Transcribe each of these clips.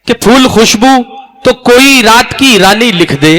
कि फूल खुशबू तो कोई रात की रानी लिख दे,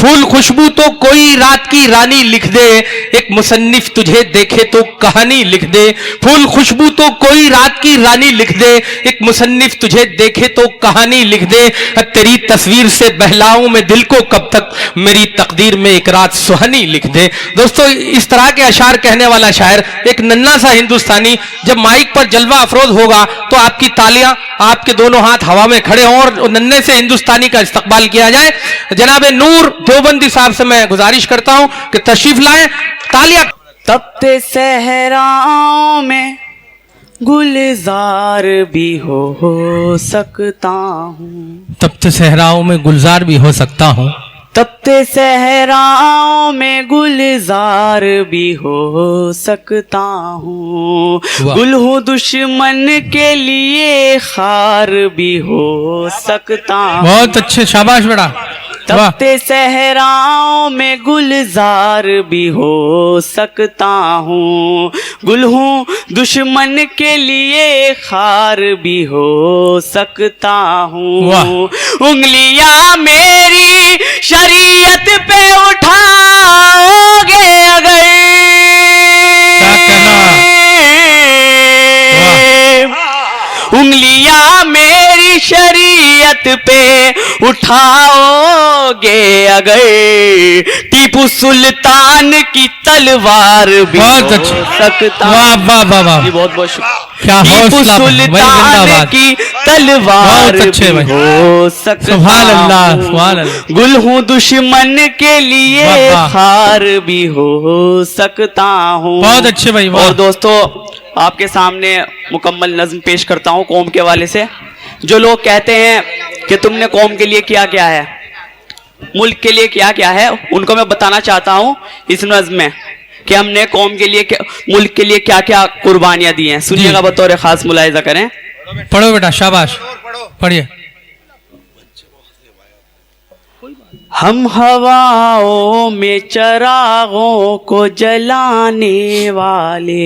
फूल खुशबू तो कोई रात की रानी लिख दे, एक मुसन्निफ तुझे देखे तो कहानी लिख दे। फूल खुशबू तो कोई रात की रानी लिख दे, एक मुसन्निफ तुझे देखे तो कहानी लिख दे। तेरी तस्वीर से बहलाऊं मैं दिल को कब तक, मेरी तकदीर में एक रात सुहानी लिख दे। दोस्तों, इस तरह के अशार कहने वाला शायर, एक नन्हा सा हिंदुस्तानी, जब माइक पर जलवा अफरोज होगा तो आपकी तालियां, आपके दोनों हाथ हवा में खड़े हों और नन्हे से हिंदुस्तानी का इस्तकबाल किया जाए। जनाब नूर देवबंदी साहब से मैं गुजारिश करता हूं कि तशरीफ लाएं। तालियां। तपते सहराओं में गुलजार भी हो सकता हूँ, तपते सहराओं में गुलजार भी हो सकता हूँ, तपते सहराओं में गुलजार भी हो सकता हूँ। गुल हूँ दुश्मन के लिए खार भी हो सकता हूँ। बहुत अच्छे, शाबाश बेटा। तपते सहराओं में गुलजार भी हो सकता हूँ, गुल हूँ दुश्मन के लिए खार भी हो सकता हूँ। उंगलियां मेरी शरीयत पे उठाओगे अगर, उंगलियां मेरी शरीयत पे उठाओगे अगर, टीपू सुल्तान की तलवार भी हो सकता। वाह वाह वाह वाह, बहुत बहुत शुक्रिया। टीपू सुल्तान की तलवार भी हो सकता। सुभान अल्लाह, सुभान अल्लाह। गुल हूँ दुश्मन के लिए खार भी हो सकता हूँ। बहुत अच्छे भाई। और दोस्तों, आपके सामने मुकम्मल नज्म पेश करता हूँ कौम के हवाले से। जो लोग कहते हैं कि तुमने कौम के लिए किया क्या है, मुल्क के लिए किया क्या है, उनको मैं बताना चाहता हूँ इस नज्म में कि हमने कौम के लिए, मुल्क के लिए क्या क्या कुर्बानियां दी हैं। सुनिएगा, बतौर खास मुलाहिजा करें। पढ़ो बेटा, शाबाश, पढ़िए। हम हवाओं में चिरागों को जलाने वाले,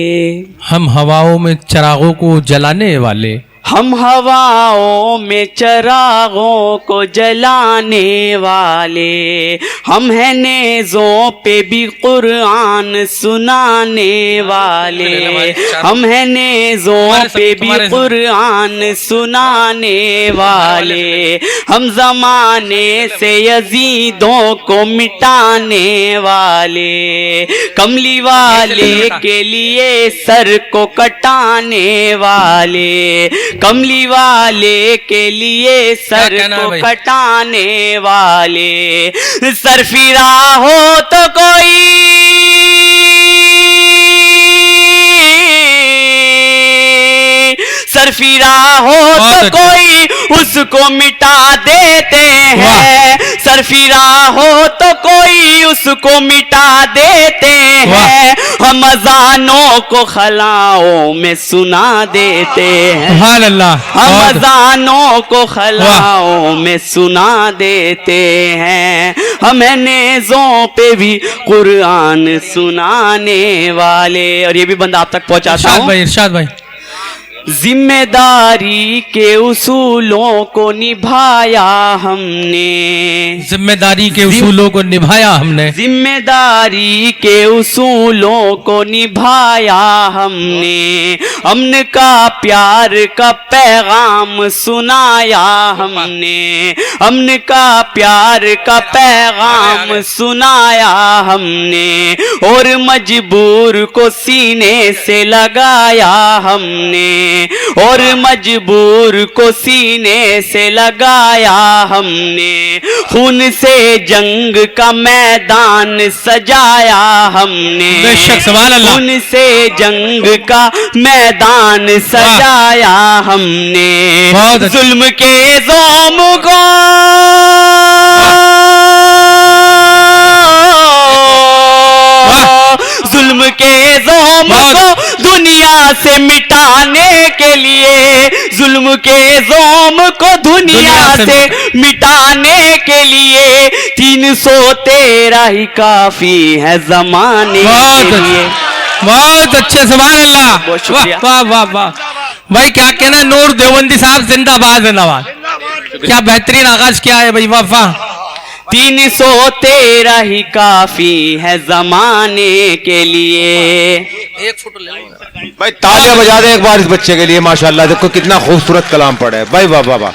हम हवाओं में चिरागों को जलाने वाले, हम हवाओं में चिरागों को जलाने वाले, हम हैं नेज़ों पे भी कुरान सुनाने वाले, हम हैं नेज़ों पे भी कुरान सुनाने वाले, हम ज़माने से यजीदों को मिटाने वाले, कमली वाले के लिए सर को कटाने वाले, कमली वाले के लिए सर को कटाने वाले, सरफिरा हो तो कोई, सरफिरा हो तो कोई उसको मिटा देते हैं, सरफिरा हो तो कोई उसको मिटा देते हैं, हम अज़ानों को खलाओं में सुना देते हैं, हम अज़ानों को खलाओं में सुना देते हैं, हम नेज़ों पे भी कुरान सुनाने वाले। और ये भी बंदा आप तक पहुंचाता हूं। इरशाद भाई। जिम्मेदारी के उसूलों को निभाया हमने, जिम्मेदारी के उसूलों को निभाया हमने, जिम्मेदारी के उसूलों को निभाया हमने, अमन का प्यार का पैगाम सुनाया हमने, अमन का प्यार का पैगाम सुनाया हमने, और मजबूर को सीने से लगाया हमने, और मजबूर को सीने से लगाया हमने, खून से जंग का मैदान सजाया हमने, खून से जंग का मैदान सजाया हमने, जुल्म के ज़ोम को, जुल्म के ज़ोम को दुनिया से मिटाने के लिए, जुल्म के ज़ोम को दुनिया से मिटाने के लिए 313 ही काफी है ज़माने के लिए। बहुत अच्छे, सुभान अल्लाह, बहुत शुक्रिया। वाह वाह वाह। भाई क्या कहना, नूर देवबंदी साहब जिंदाबाद जिंदाबाद। क्या बेहतरीन आगाज किया है भाई, वाह वाह। 313 ही काफी है जमाने के लिए। एक फोटो ले लो भाई, तालियां बजा दे एक बार इस बच्चे के लिए, माशाल्लाह। देखो कितना खूबसूरत कलाम पढ़ा है भाई, वाह वाह वाह।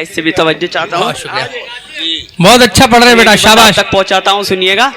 इससे भी तवज्जो चाहता हूँ, बहुत अच्छा पढ़ रहे बेटा, शाबाश। तक पहुंचाता हूँ, सुनिएगा।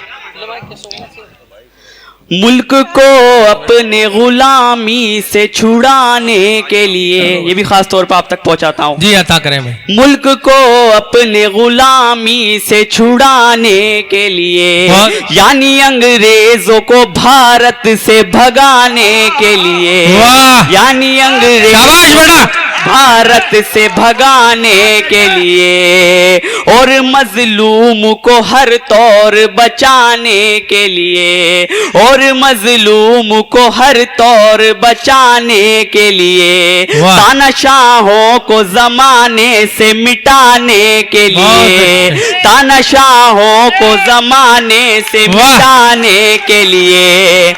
मुल्क को अपने गुलामी से छुड़ाने के लिए, ये भी खास तौर पर आप तक पहुंचाता हूँ। जी अता करें भाई। मुल्क को अपने गुलामी से छुड़ाने के लिए, यानी अंग्रेजों को भारत से भगाने के लिए, वाह, यानी अंग्रेज शाबाश बेटा। भारत से भगाने के लिए, और मजलूम को हर तौर बचाने के लिए, और मजलूम को हर तौर बचाने के लिए, तानाशाहों को जमाने से मिटाने के लिए, तानाशाहों को जमाने से मिटाने के लिए,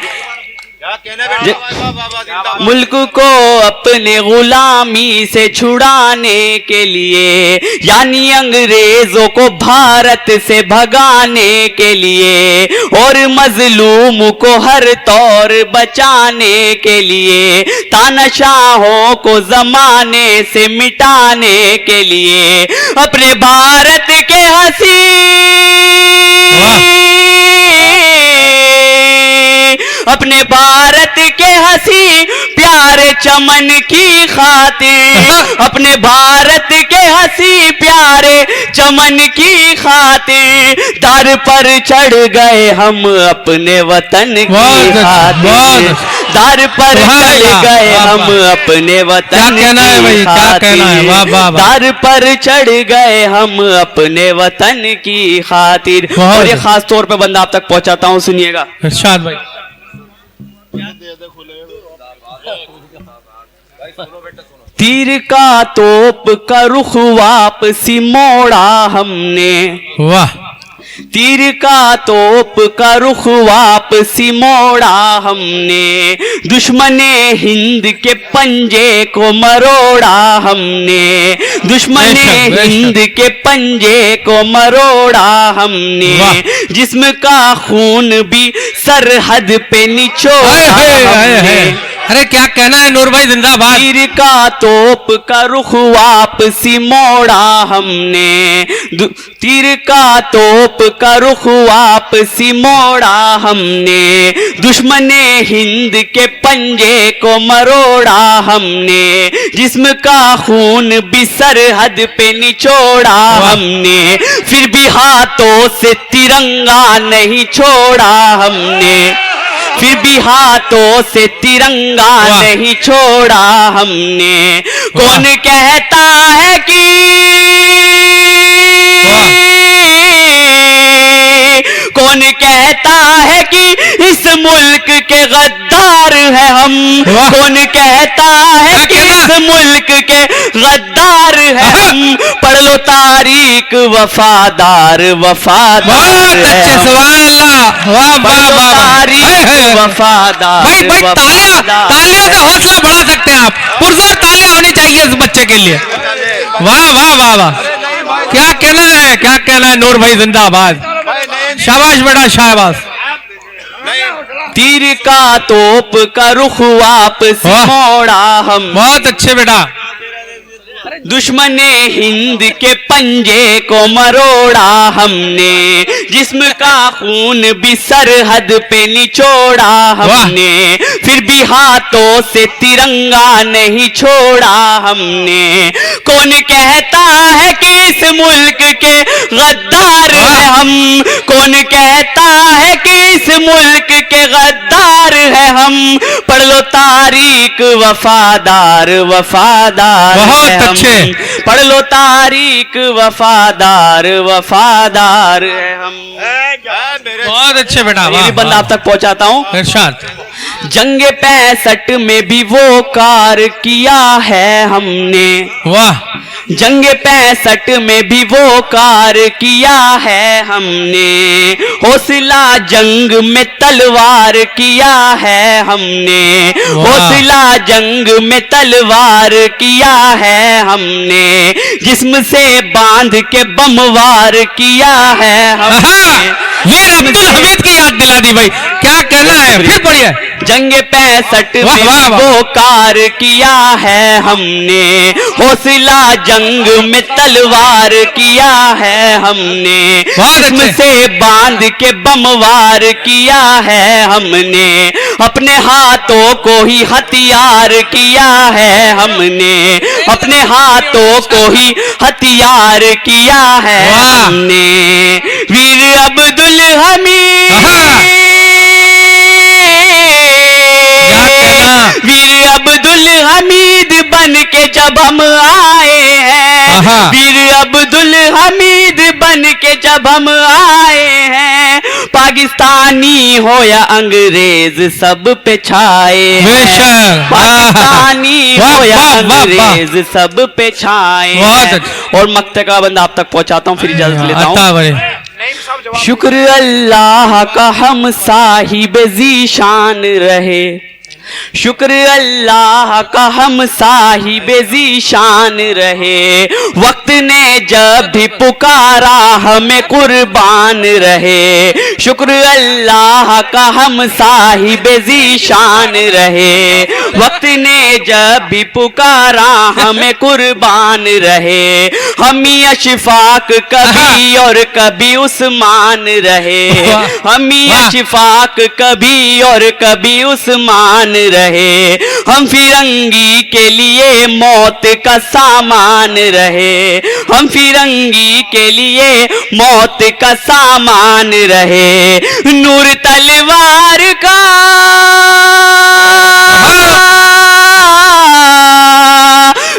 मुल्क को अपने गुलामी से छुड़ाने के लिए, यानी अंग्रेजों को भारत से भगाने के लिए, और मजलूम को हर तौर बचाने के लिए, तानाशाहों को जमाने से मिटाने के लिए, अपने भारत के हंसी, अपने भारत के हंसी प्यारे चमन की खातिर, अपने भारत के हंसी प्यारे चमन की खातिर, दर पर चढ़ गए हम अपने वतन की खातिर, दर पर चढ़ गए हम अपने वतन की खातिर, दर पर चढ़ गए हम अपने वतन की खातिर। और ये खास तौर पे बंदा आप तक पहुंचाता हूँ, सुनिएगा। इरशाद भाई। तीर का तोप का रुख वापसी मोड़ा हमने, वाह। तीर का तोप का रुख वापसी मोड़ा हमने, दुश्मने हिंद के पंजे को मरोड़ा हमने, दुश्मने हिंद के पंजे को मरोड़ा हमने, जिस्म का खून भी सरहद पे निचोड़ा हमने। अरे क्या कहना है नूर भाई, जिंदाबाद। तीर का तोप का रुख वापसी मोड़ा हमने, तीर का तोप का रुख वापसी मोड़ा हमने, दुश्मने हिंद के पंजे को मरोड़ा हमने, जिस्म का खून भी सरहद पे निचोड़ा हमने, फिर भी हाथों से तिरंगा नहीं छोड़ा हमने, फिर भी हाथों से तिरंगा नहीं छोड़ा हमने। कौन कहता है कि कौन कहता है कि इस मुल्क के गद्दार है हम, कौन कहता है कि इस मुल्क के गद्दार है हम, पढ़ लो तारीख वफादार वफादार है हम, तारीख वफादार। भाई तालियों से हौसला बढ़ा सकते हैं आप, पुरजोर तालियां होनी चाहिए इस बच्चे के लिए। वाह वाह वाह वाह, क्या कहना है, क्या कहना है नूर भाई, जिंदाबाद। शाबाश बेटा, शाबाश। तीर का तोप का रुख वापस मोड़ा हम, बहुत अच्छे बेटा। दुश्मने हिंद के पंजे को मरोड़ा हमने, जिस्म का खून भी सरहद पे निचोड़ा हमने, फिर भी हाथों से तिरंगा नहीं छोड़ा हमने। कौन कहता है कि इस मुल्क के गद्दार है हम, कौन कहता है कि इस मुल्क के गद्दार है हम, पढ़ लो तारीख वफादार वफादार है हम, पढ़ लो तारीख वफादार वफादार है हम। बहुत अच्छे बेटा, ये भी बंदा आप तक पहुंचाता हूँ। इरशाद। जंग 65 में भी वो कार किया है हमने, वाह। जंग 65 में भी वो कार किया है हमने, हौसला जंग में तलवार किया है हमने, हौसला जंग में तलवार किया है हमने, जिस्म से बांध के बमवार किया है हमने। वीर अब्दुल हमीद की याद दिला दी भाई, क्या कहना है, फिर पढ़िए। जंग 65 में वो कार किया है हमने, हौसला जंग में तलवार किया है हमने, जिस्म से बांध के बमवार किया है हमने, अपने हाथों को ही हथियार किया है हमने, अपने हाथों को ही हथियार किया है हमने। वीर अब्दुल हमीद, वीर अब्दुल हमीद बन के जब हम आए हैं, वीर अब्दुल हमीद बन के जब हम आए हैं, पाकिस्तानी हो या अंग्रेज सब पे छाए हैं, पाकिस्तानी हो या अंग्रेज सब पे छाए हैं। और मक्ते का बंदा आप तक पहुंचाता हूँ, फिर इजाजत लेता हूँ। शुक्र अल्लाह का हम साहिब ज़ीशान रहे, शुक्र अल्लाह का हम साहिब ज़ीशान रहे, वक्त ने जब भी पुकारा हमें कुर्बान रहे, शुक्र अल्लाह का हम साहिब ज़ीशान रहे, वक्त ने जब भी पुकारा हमें कुर्बान रहे, हम अशफाक कभी और कभी उस्मान रहे, हम अशफाक कभी और कभी उस्मान रहे, हम फिरंगी के लिए मौत का सामान रहे, हम फिरंगी के लिए मौत का सामान रहे, नूर तलवार का,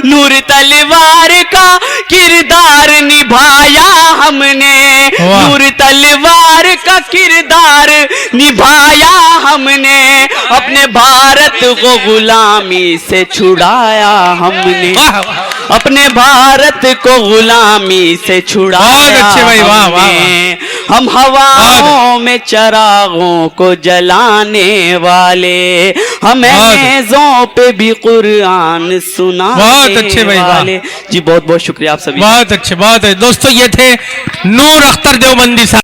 नूर तलवार का किरदार निभाया हमने, नूर तलवार का किरदार निभाया हमने, अपने भारत को गुलामी से छुड़ाया हमने, अपने भारत को गुलामी से छुड़ाया हमने। हम हवाओं में चरागों को जलाने वाले, हम मेज़ों पे भी कुरान सुनाने वाले। जी बहुत बहुत शुक्रिया आप सभी। बहुत अच्छे, बहुत है दोस्तों, ये थे नूर अख्तर देवबंदी साहब।